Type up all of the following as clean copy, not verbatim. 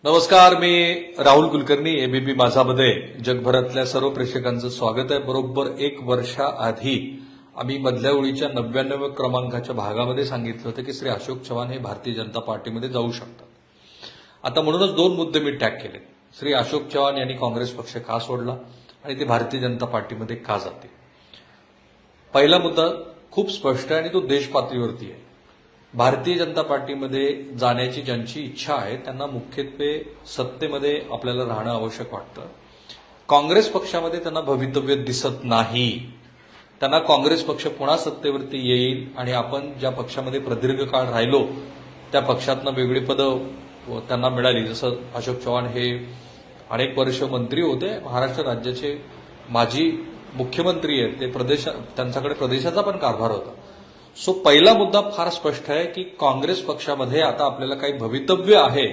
नमस्कार, मी राहुल कुलकर्णी. एबीपी माझामध्ये जगभरातल्या सर्व प्रेक्षकांचं स्वागत आहे. बरोबर एक वर्षाआधी आम्ही मधल्या ओळीच्या 99 क्रमांकाच्या भागामध्ये सांगितलं होतं की श्री अशोक चव्हाण हे भारतीय जनता पार्टीमध्ये जाऊ शकतात. आता म्हणूनच दोन मुद्दे मी टॅग केले. श्री अशोक चव्हाण यांनी काँग्रेस पक्ष का सोडला आणि ते भारतीय जनता पार्टीमध्ये का जातील. पहिला मुद्दा खूप स्पष्ट आहे आणि तो देश पातळीवरती आहे. भारतीय जनता पार्टीमध्ये जाण्याची ज्यांची इच्छा आहे त्यांना मुख्यत्वे सत्तेमध्ये आपल्याला राहणं आवश्यक वाटतं. काँग्रेस पक्षामध्ये त्यांना भवितव्य दिसत नाही. त्यांना काँग्रेस पक्ष पुन्हा सत्तेवरती येईल आणि आपण ज्या पक्षामध्ये प्रदीर्घ काळ राहिलो त्या पक्षातनं वेगळी पदं त्यांना मिळाली. जसं अशोक चव्हाण हे अनेक वर्ष मंत्री होते, महाराष्ट्र राज्याचे माजी मुख्यमंत्री आहेत, ते त्यांच्याकडे प्रदेशाचा पण कारभार होता. सो पहिला मुद्दा फार स्पष्ट आहे की काँग्रेस पक्षामध्ये आता आपल्याला काही भवितव्य आहे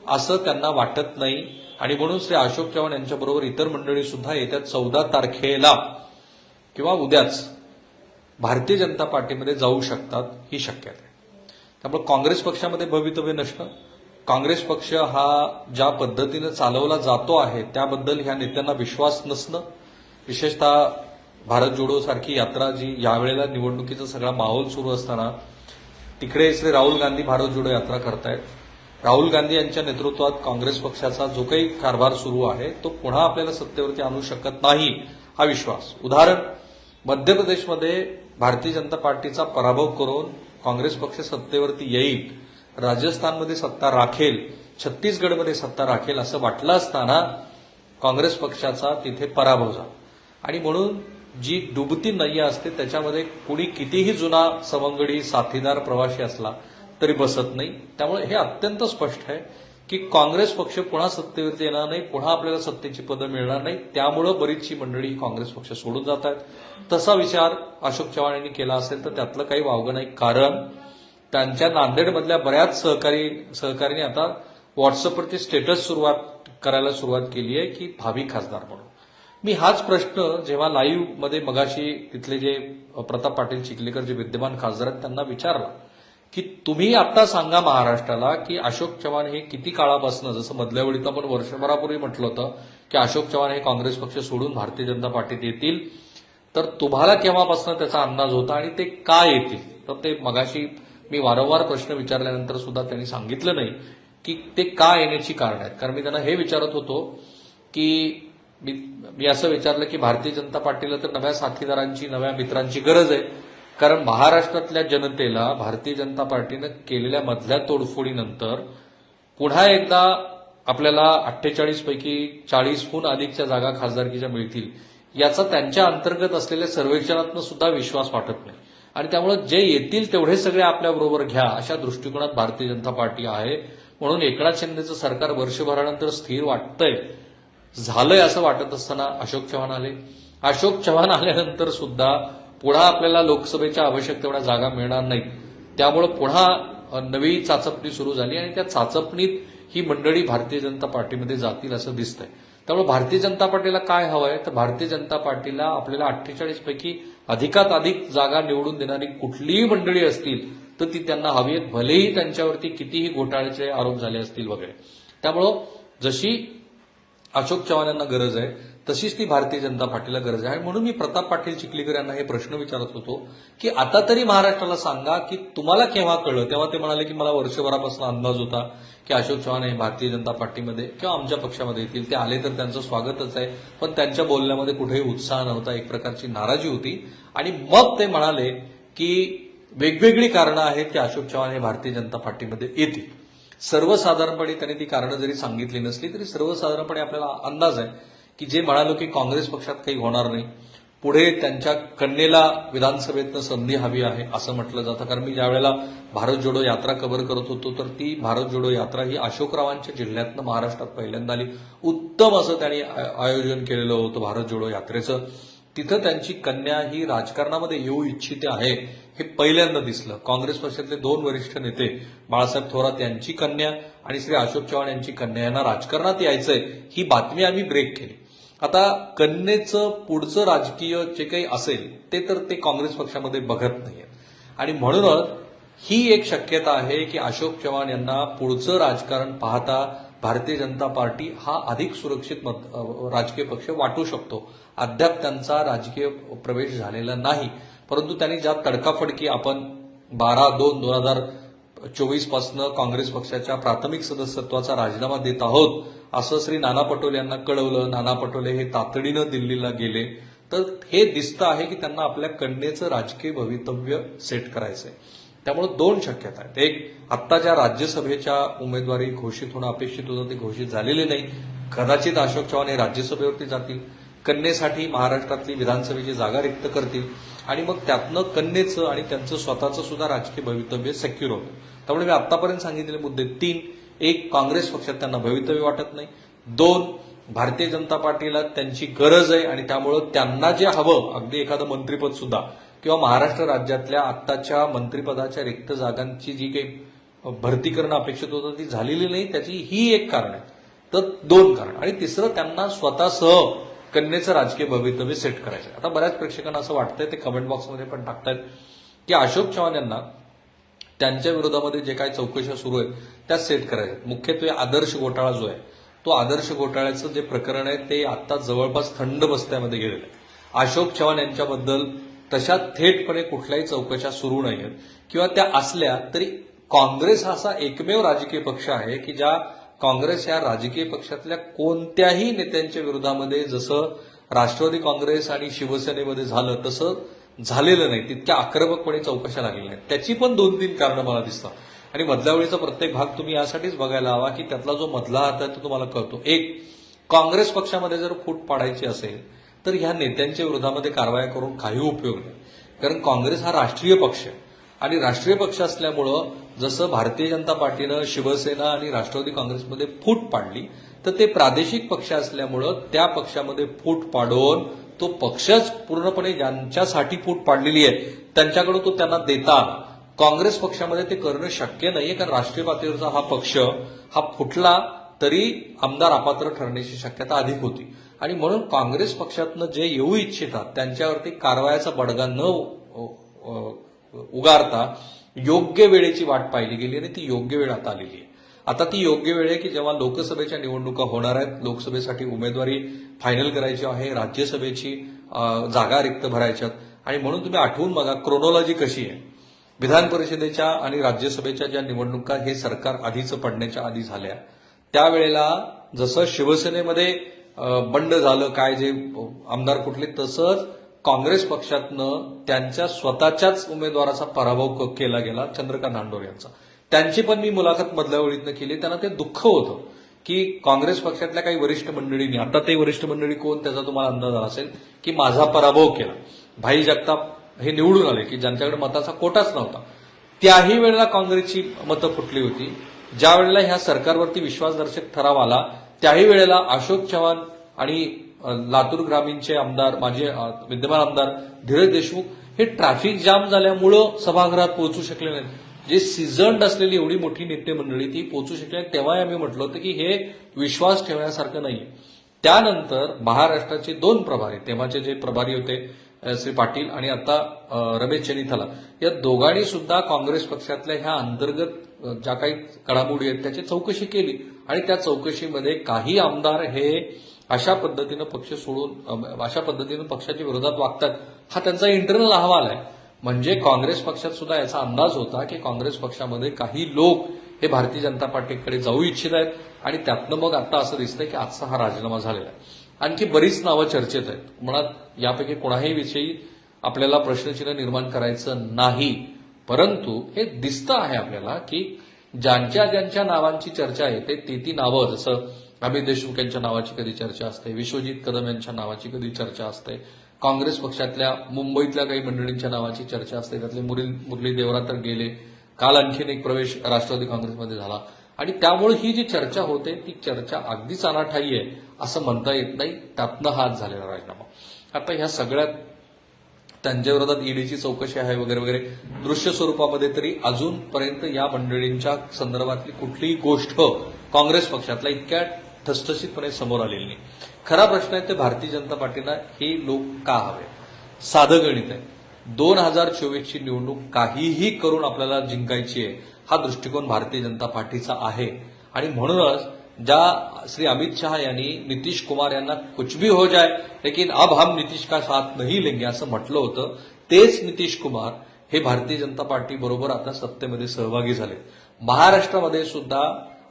असं त्यांना वाटत नाही आणि म्हणून श्री अशोक चव्हाण यांच्याबरोबर इतर मंडळी सुद्धा येत्या 14 तारखेला किंवा उद्याच भारतीय जनता पार्टीमध्ये जाऊ शकतात ही शक्यता आहे. त्यामुळे काँग्रेस पक्षामध्ये भवितव्य नसणं, काँग्रेस पक्ष हा ज्या पद्धतीनं चालवला जातो आहे त्याबद्दल ह्या नेत्यांना विश्वास नसणं, विशेषतः भारत जोडो सारखी यात्रा जी यावेळेला निवडणुकीचा सगळा माहोल सुरू असताना तिकडे श्री राहुल गांधी भारत जोडो यात्रा करतायत. राहुल गांधी यांच्या नेतृत्वात काँग्रेस पक्षाचा जो काही कारभार सुरू आहे तो पुन्हा आपल्याला सत्तेवरती आणू शकत नाही हा विश्वास. उदाहरण, मध्य प्रदेशमध्ये भारतीय जनता पार्टीचा पराभव करून काँग्रेस पक्ष सत्तेवरती येईल, राजस्थानमध्ये सत्ता राखेल, छत्तीसगडमध्ये सत्ता राखेल असं वाटलं असताना काँग्रेस पक्षाचा तिथे पराभव झाला आणि म्हणून जी डुबती नय्या असते त्याच्यामध्ये कुणी कितीही जुना सवंगडी साथीदार प्रवासी असला तरी बसत नाही. त्यामुळे हे अत्यंत स्पष्ट आहे की काँग्रेस पक्ष पुन्हा सत्तेवरती येणार नाही, पुन्हा आपल्याला सत्तेची पदं मिळणार नाही. त्यामुळे बरीचशी मंडळी काँग्रेस पक्ष सोडून जात आहेत. तसा विचार अशोक चव्हाण यांनी केला असेल तर त्यातलं काही वावगं नाही, कारण त्यांच्या नांदेडमधल्या बऱ्याच सहकारीने आता व्हॉट्सअपवरती स्टेटस करायला सुरुवात केली आहे की भावी खासदार म्हणून. मी हाच प्रश्न जेव्हा लाईव्ह मध्ये मगाशी तिथले जे प्रताप पाटील चिखलीकर जे विद्यमान खासदार आहेत त्यांना विचारला की तुम्ही आता सांगा महाराष्ट्राला की अशोक चव्हाण हे किती काळापासून, जसं मधल्या वेळीत आपण वर्षभरापूर्वी म्हटलं होतं की अशोक चव्हाण हे काँग्रेस पक्ष सोडून भारतीय जनता पार्टीत येतील, तर तुम्हाला केव्हापासून त्याचा अंदाज होता आणि ते का येतील. तर ते मगाशी मी वारंवार प्रश्न विचारल्यानंतर सुद्धा त्यांनी सांगितलं नाही की ते का येण्याची कारण आहेत. कारण मी त्यांना हे विचारत होतो की मी असं विचारलं की भारतीय जनता पार्टीला तर नव्या साथीदारांची, नव्या मित्रांची गरज आहे, कारण महाराष्ट्रातल्या जनतेला भारतीय जनता पार्टीनं केलेल्या मधल्या तोडफोडीनंतर पुन्हा एकदा आपल्याला 48 पैकी 40हून अधिकच्या जागा खासदारकीच्या मिळतील याचा त्यांच्या अंतर्गत असलेल्या सर्वेक्षणातनं सुद्धा विश्वास वाटत नाही आणि त्यामुळे जे येतील तेवढे सगळे आपल्याबरोबर घ्या अशा दृष्टिकोनात भारतीय जनता पार्टी आहे. म्हणून एकनाथ शिंदेचं सरकार वर्षभरानंतर स्थिर वाटतंय, झालंय असं वाटत असताना अशोक चव्हाण आले. अशोक चव्हाण आल्यानंतर सुद्धा पुन्हा आपल्याला लोकसभेच्या आवश्यक तेवढ्या जागा मिळणार नाहीत. त्यामुळे पुन्हा नवी चाचपणी सुरू झाली आणि त्या चाचपणीत ही मंडळी भारतीय जनता पार्टीमध्ये जातील असं दिसतंय. त्यामुळे भारतीय जनता पार्टीला काय हवंय तर भारतीय जनता पार्टीला आपल्याला 48 पैकी अधिकात अधिक जागा निवडून देणारी कुठलीही मंडळी असतील तर ती त्यांना हवी आहेत, भलेही त्यांच्यावरती कितीही घोटाळ्याचे आरोप झाले असतील वगैरे. त्यामुळं जशी अशोक चव्हाण यांना गरज आहे तशीच ती भारतीय जनता पार्टीला गरज आहे. म्हणून मी प्रताप पाटील चिखलीकर यांना हे प्रश्न विचारत होतो की आता तरी महाराष्ट्राला सांगा की तुम्हाला केव्हा कळलं. तेव्हा ते म्हणाले की मला वर्षभरापासून अंदाज होता की अशोक चव्हाण हे भारतीय जनता पार्टीमध्ये किंवा आमच्या पक्षामध्ये येतील. ते आले तर त्यांचं स्वागतच आहे, पण त्यांच्या बोलण्यामध्ये कुठेही उत्साह नव्हता, एक प्रकारची नाराजी होती. आणि मग ते म्हणाले की वेगवेगळी कारणं आहेत की अशोक चव्हाण हे भारतीय जनता पार्टीमध्ये येतील. सर्वसाधारणपणे त्यांनी ती कारणं जरी सांगितली नसली तरी सर्वसाधारणपणे आपल्याला अंदाज आहे की जे म्हणालो की काँग्रेस पक्षात काही होणार नाही, पुढे त्यांच्या कन्येला विधानसभेतनं संधी हवी आहे असं म्हटलं जातं. कारण मी ज्यावेळेला भारत जोडो यात्रा कव्हर करत होतो तर ती भारत जोडो यात्रा ही अशोकरावांच्या जिल्ह्यातनं महाराष्ट्रात पहिल्यांदा आली. उत्तम असं त्यांनी आयोजन केलेलं होतं भारत जोडो यात्रेचं. तिथं त्यांची कन्या ही राजकारणामध्ये येऊ इच्छिते आहे हे पहिल्यांदा दिसलं. काँग्रेस पक्षातले दोन वरिष्ठ नेते बाळासाहेब थोरात यांची कन्या आणि श्री अशोक चव्हाण यांची कन्या यांना राजकारणात यायचंय ही बातमी आम्ही ब्रेक केली. आता कन्येचं पुढचं राजकीय जे काही असेल ते तर ते काँग्रेस पक्षामध्ये बघत नाहीये आणि म्हणूनच ही एक शक्यता आहे की अशोक चव्हाण यांना पुढचं राजकारण पाहता भारतीय जनता पार्टी हा अधिक सुरक्षित राजकीय पक्ष वाटू शकतो. अद्याप त्यांचा राजकीय प्रवेश झालेला नाही, परंतु त्यांनी ज्या तडकाफडकी आपण 12/2/2024 पासून काँग्रेस पक्षाच्या प्राथमिक सदस्यत्वाचा राजीनामा देत आहोत असं श्री नाना पटोले यांना कळवलं. नाना पटोले हे तातडीनं दिल्लीला गेले. तर हे दिसतं आहे की त्यांना आपल्या कन्येचं राजकीय भवितव्य सेट करायचंय. त्यामुळे दोन शक्यता आहेत. एक, आत्ताच्या राज्यसभेच्या उमेदवारी घोषित होणं अपेक्षित होतं, ते घोषित झालेले नाही. कदाचित अशोक चव्हाण हे राज्यसभेवरती जातील, कन्येसाठी महाराष्ट्रातली विधानसभेची जागा रिक्त करतील आणि मग त्यातनं कन्येचं आणि त्यांचं स्वतःचं सुद्धा राजकीय भवितव्य सेक्युर होतं. त्यामुळे मी आतापर्यंत सांगितलेले मुद्दे 3. 1, काँग्रेस पक्षात त्यांना भवितव्य वाटत नाही. 2, भारतीय जनता पार्टीला त्यांची गरज आहे आणि त्यामुळं त्यांना जे हवं, अगदी एखादं मंत्रिपद सुद्धा किंवा महाराष्ट्र राज्यातल्या आत्ताच्या मंत्रिपदाच्या रिक्त जागांची जी काही भरती करणं अपेक्षित होतं ती झालेली नाही. त्याची ही एक कारण आहे. तर 2 कारण. आणि तिसरं, त्यांना स्वतःसह कन्येचं राजकीय भवितव्य सेट करायचं. आता बऱ्याच प्रेक्षकांना असं वाटतंय, ते कमेंट बॉक्समध्ये पण टाकतायत की अशोक चव्हाण यांना त्यांच्या विरोधामध्ये जे काही चौकशा सुरू आहेत त्या सेट करायच्या. मुख्यत्वे आदर्श घोटाळा जो आहे, तो आदर्श घोटाळ्याचं जे प्रकरण आहे ते आता जवळपास थंड बस्त्यामध्ये गेलेलं आहे. अशोक चव्हाण यांच्याबद्दल तशा थेटपणे कुठल्याही चौकशा सुरू नाही आहेत, किंवा त्या असल्या तरी काँग्रेस हा असा एकमेव राजकीय पक्ष आहे की ज्या काँग्रेस या राजकीय पक्षातल्या कोणत्याही नेत्यांच्या विरोधामध्ये जसं राष्ट्रवादी काँग्रेस आणि शिवसेनेमध्ये झालं तसं झालेलं नाही, तितक्या आक्रमकपणे चौकशा लागलेल्या नाहीत. त्याची पण 2-3 कारणं मला दिसतात. आणि मधल्या वेळीचा प्रत्येक भाग तुम्ही यासाठीच बघायला हवा की त्यातला जो मधला हात आहे तो तुम्हाला कळतो. 1, काँग्रेस पक्षामध्ये जर फूट पाडायची असेल तर ह्या नेत्यांच्या विरोधामध्ये कारवाया करून काही उपयोग नाही. कारण काँग्रेस हा राष्ट्रीय पक्ष आहे आणि राष्ट्रीय पक्ष असल्यामुळं जसं भारतीय जनता पार्टीनं शिवसेना आणि राष्ट्रवादी काँग्रेसमध्ये फूट पाडली, तर ते प्रादेशिक पक्ष असल्यामुळं त्या पक्षामध्ये फूट पाडून तो पक्षच पूर्णपणे ज्यांच्यासाठी फूट पाडलेली आहे त्यांच्याकडे तो त्यांना देता आला. काँग्रेस पक्षामध्ये ते करणं शक्य नाहीये, कारण राष्ट्रीय पातळीवरचा हा पक्ष हा फुटला तरी आमदार अपात्र ठरण्याची शक्यता अधिक होती. आणि म्हणून काँग्रेस पक्षातनं जे येऊ इच्छितात त्यांच्यावरती कारवायाचा बडगा न उगारता योग्य वेळेची वाट पाहिली गेली आणि ती योग्य वेळ आता आलेली आहे. आता ती योग्य वेळ आहे की जेव्हा लोकसभेच्या निवडणुका होणार आहेत, लोकसभेसाठी उमेदवारी फायनल करायची आहे, राज्यसभेची जागा रिक्त भरायच्यात. आणि म्हणून तुम्ही आठवून बघा क्रोनॉलॉजी कशी आहे. विधान परिषदेच्या आणि राज्यसभेच्या ज्या निवडणुका हे सरकार आधीचं पडण्याच्या आधी झाल्या, त्यावेळेला जसं शिवसेनेमध्ये बंड झालं काय जे आमदार कुठले, तसंच काँग्रेस पक्षातनं त्यांच्या स्वतःच्याच उमेदवाराचा पराभव केला गेला, चंद्रकांत नांदोर यांचा. त्यांची पण मी मुलाखत मधल्या वेळीतनं केली. त्यांना ते दुःख होतं की काँग्रेस पक्षातल्या काही वरिष्ठ मंडळींनी, आता ते वरिष्ठ मंडळी कोण त्याचा तुम्हाला अंदाज आला असेल, की माझा पराभव केला. भाई जगताप हे निवडून आले की ज्यांच्याकडे मताचा कोटाच नव्हता. त्याही वेळेला काँग्रेसची मतं फुटली होती. ज्या वेळेला ह्या सरकारवरती विश्वासदर्शक ठराव आला त्याही वेळेला अशोक चव्हाण आणि लातूर ग्रामीणचे आमदार, माझे विद्यमान आमदार धीरज देशमुख हे ट्रॅफिक जाम झाल्यामुळं सभागृहात पोहोचू शकले नाहीत. जे सिझन्ड असलेली एवढी मोठी नेते मंडळी ती पोहोचू शकली. तेव्हा आम्ही म्हटलं होतं की हे विश्वास ठेवण्यासारखं नाहीये. त्यानंतर महाराष्ट्राचे 2 प्रभारी, तेव्हाचे जे प्रभारी होते श्री पाटील आणि आता रमेश चेनिथाला, या दोघांनी सुद्धा काँग्रेस पक्षातल्या ह्या अंतर्गत ज्या काही घडामोडी आहेत त्याची चौकशी केली. आणि त्या चौकशीमध्ये काही आमदार हे अशा पद्धतीनं पक्ष सोडून अशा पद्धतीनं पक्षाच्या विरोधात वागतात, हा त्यांचा इंटरनल अहवाल आहे. म्हणजे काँग्रेस पक्षात सुद्धा याचा अंदाज होता की काँग्रेस पक्षामध्ये काही लोक हे भारतीय जनता पार्टीकडे जाऊ इच्छित आहेत. आणि त्यातनं मग आता असं दिसतंय की आजचा हा राजीनामा झालेला आहे. आणखी बरीच नावं चर्चेत आहेत. मुळात यापैकी कोणाही विषयी आपल्याला प्रश्नचिन्ह निर्माण करायचं नाही, परंतु हे दिसतं आहे आपल्याला की ज्यांच्या ज्यांच्या नावांची चर्चा येते ती नावं, जसं अमित देशमुख यांच्या नावाची कधी चर्चा असते, विश्वजित कदम यांच्या नावाची कधी चर्चा असते, काँग्रेस पक्षातल्या मुंबईतल्या काही मंडळींच्या नावाची चर्चा असते. त्यातले मुरली देवरा तर गेले, काल आणखीन एक प्रवेश राष्ट्रवादी काँग्रेसमध्ये झाला. आणि त्यामुळे ही जी चर्चा होते ती चर्चा अगदीच अनाठायी आहे असं म्हणता येत नाही. त्यातनं हात झालेला राजीनामा. आता ह्या सगळ्यात त्यांच्या विरोधात ईडीची चौकशी आहे वगैरे वगैरे, दृश्य स्वरूपामध्ये तरी अजूनपर्यंत या मंडळींच्या संदर्भातली कुठलीही गोष्ट काँग्रेस पक्षातला इतक्या ठसठशीतपणे समोर आलेली नाही. खरा प्रश्न आहे ते भारतीय जनता पार्टीला हे लोक का हवे. साधं गणित आहे. 2024ची निवडणूक काहीही करून आपल्याला जिंकायची आहे, हा दृष्टिकोन भारतीय जनता पार्टीचा आहे. आणि म्हणूनच ज्या श्री अमित शाह यांनी नीतीश कुमार यांना कुछ भी हो जाए लेकिन अब हम नीतीश का साथ नहीं लेंगे असं म्हटलं होतं, तेच नीतीश कुमार हे भारतीय जनता पार्टी बरोबर आता सत्तेमध्ये सहभागी झाले. महाराष्ट्रामध्ये सुद्धा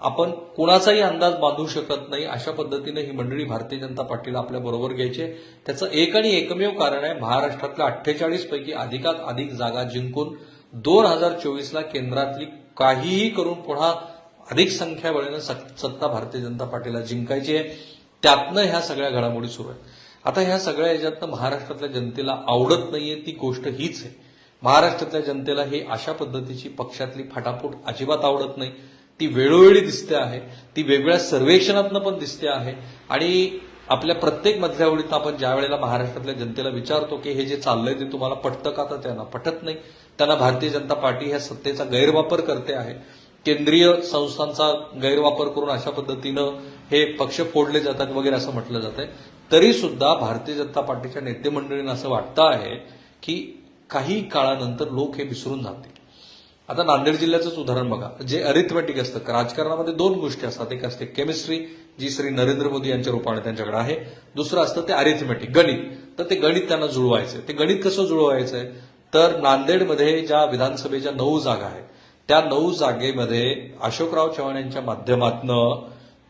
आपण कुणाचाही अंदाज बांधू शकत नाही अशा पद्धतीने ही मंडळी भारतीय जनता पार्टीला आपल्या बरोबर घ्यायचे. त्याचं एक आणि एकमेव कारण आहे, महाराष्ट्रातल्या 48 पैकी अधिकात अधिक जागा जिंकून 2024ला केंद्रातली काहीही करून पुन्हा अधिक संख्याबळाने सत्ता भारतीय जनता पार्टीला जिंकायची आहे. त्यातनं ह्या सगळ्या घडामोडी सुरू आहेत. आता ह्या सगळ्या याच्यातनं महाराष्ट्रातल्या जनतेला आवडत नाहीये ती गोष्ट हीच आहे. महाराष्ट्रातल्या जनतेला ही अशा पद्धतीची पक्षातली फाटाफूट अजिबात आवडत नाही. ती वेळोवेळी दिसते आहे, ती वेगवेगळ्या सर्वेक्षणातनं पण दिसते आहे. आणि आपल्या प्रत्येक मधल्या ओळीत आपण ज्या वेळेला महाराष्ट्रातल्या जनतेला विचारतो की हे जे चाललंय ते तुम्हाला पटतं का, तर त्यांना पटत नाही. त्यांना भारतीय जनता पार्टी ह्या सत्तेचा गैरवापर करते आहे, केंद्रीय संस्थांचा गैरवापर करून अशा पद्धतीनं हे पक्ष फोडले जातात वगैरे असं म्हटलं जातंय. तरी सुद्धा भारतीय जनता पार्टीच्या नेते मंडळींना असं वाटतं आहे की काही काळानंतर लोक हे विसरून जातील. आता नांदेड जिल्ह्याचंच उदाहरण बघा, जे अरिथमेटिक असतं, राजकारणामध्ये दोन गोष्टी असतात. एक असते केमिस्ट्री, जी श्री नरेंद्र मोदी यांच्या रूपाने त्यांच्याकडे आहे. दुसरं असतं ते अरिथमेटिक, गणित. तर ते गणित त्यांना जुळवायचं. ते गणित कसं जुळवायचंय, तर नांदेडमध्ये ज्या विधानसभेच्या 9 जागा आहेत त्या 9 जागेमध्ये अशोकराव चव्हाण यांच्या माध्यमातनं,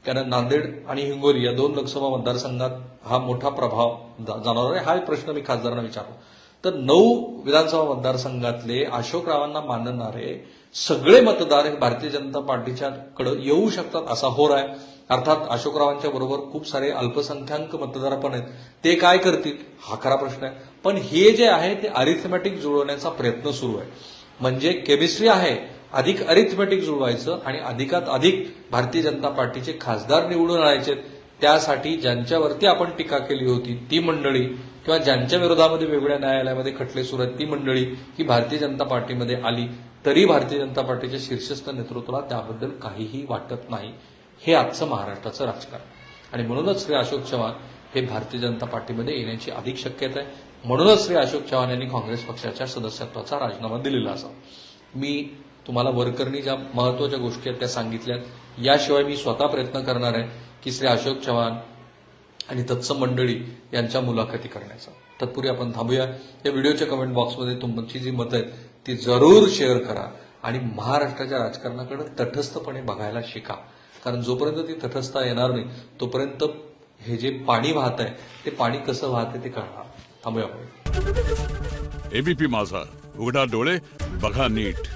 कारण नांदेड आणि हिंगोली या 2 लोकसभा मतदारसंघात हा मोठा प्रभाव जाणवणार आहे. हा प्रश्न मी खासदारांना विचारला तर 9 विधानसभा मतदारसंघातले अशोकरावांना मानणारे सगळे मतदार हे भारतीय जनता पार्टीच्याकडे येऊ शकतात असा होर आहे. अर्थात अशोकरावांच्या बरोबर खूप सारे अल्पसंख्याक मतदार पण आहेत. ते काय करतील हा खरा प्रश्न आहे. पण हे जे आहे ते अरिथमॅटिक जुळवण्याचा प्रयत्न सुरू आहे. म्हणजे केमिस्ट्री आहे, अधिक अरिथमॅटिक जुळवायचं आणि अधिकात अधिक भारतीय जनता पार्टीचे खासदार निवडून आणायचे. त्यासाठी ज्यांच्यावरती आपण टीका केली होती ती मंडळी किंवा ज्यांच्या विरोधामध्ये वेगवेगळ्या न्यायालयामध्ये खटले सुरू आहेत ती मंडळी ही भारतीय जनता पार्टीमध्ये आली तरी भारतीय जनता पार्टीच्या शीर्षस्थ नेतृत्वाला त्याबद्दल काहीही वाटत नाही. हे आजचं महाराष्ट्राचं राजकारण. आणि म्हणूनच श्री अशोक चव्हाण हे भारतीय जनता पार्टीमध्ये येण्याची अधिक शक्यता आहे. म्हणूनच श्री अशोक चव्हाण यांनी काँग्रेस पक्षाच्या सदस्यत्वाचा राजीनामा दिलेला असा. मी तुम्हाला वरकरणी ज्या महत्वाच्या गोष्टी आहेत त्या सांगितल्यात. याशिवाय मी स्वतः प्रयत्न करणार आहे की श्री अशोक चव्हाण आणि तत्सम मंडळी यांच्या मुलाखती करण्याचा. तत्पूर्वी आपण थांबूया. या व्हिडिओच्या कमेंट बॉक्समध्ये तुमची जी मतं आहेत ती जरूर शेअर करा आणि महाराष्ट्राच्या राजकारणाकडे तटस्थपणे बघायला शिका. कारण जोपर्यंत ती तटस्थता येणार नाही तोपर्यंत हे जे पाणी वाहत आहे ते पाणी कसं वाहते ते कळणार. थांबूया आपण. एबीपी माझा, उघडा डोळे बघा नीट.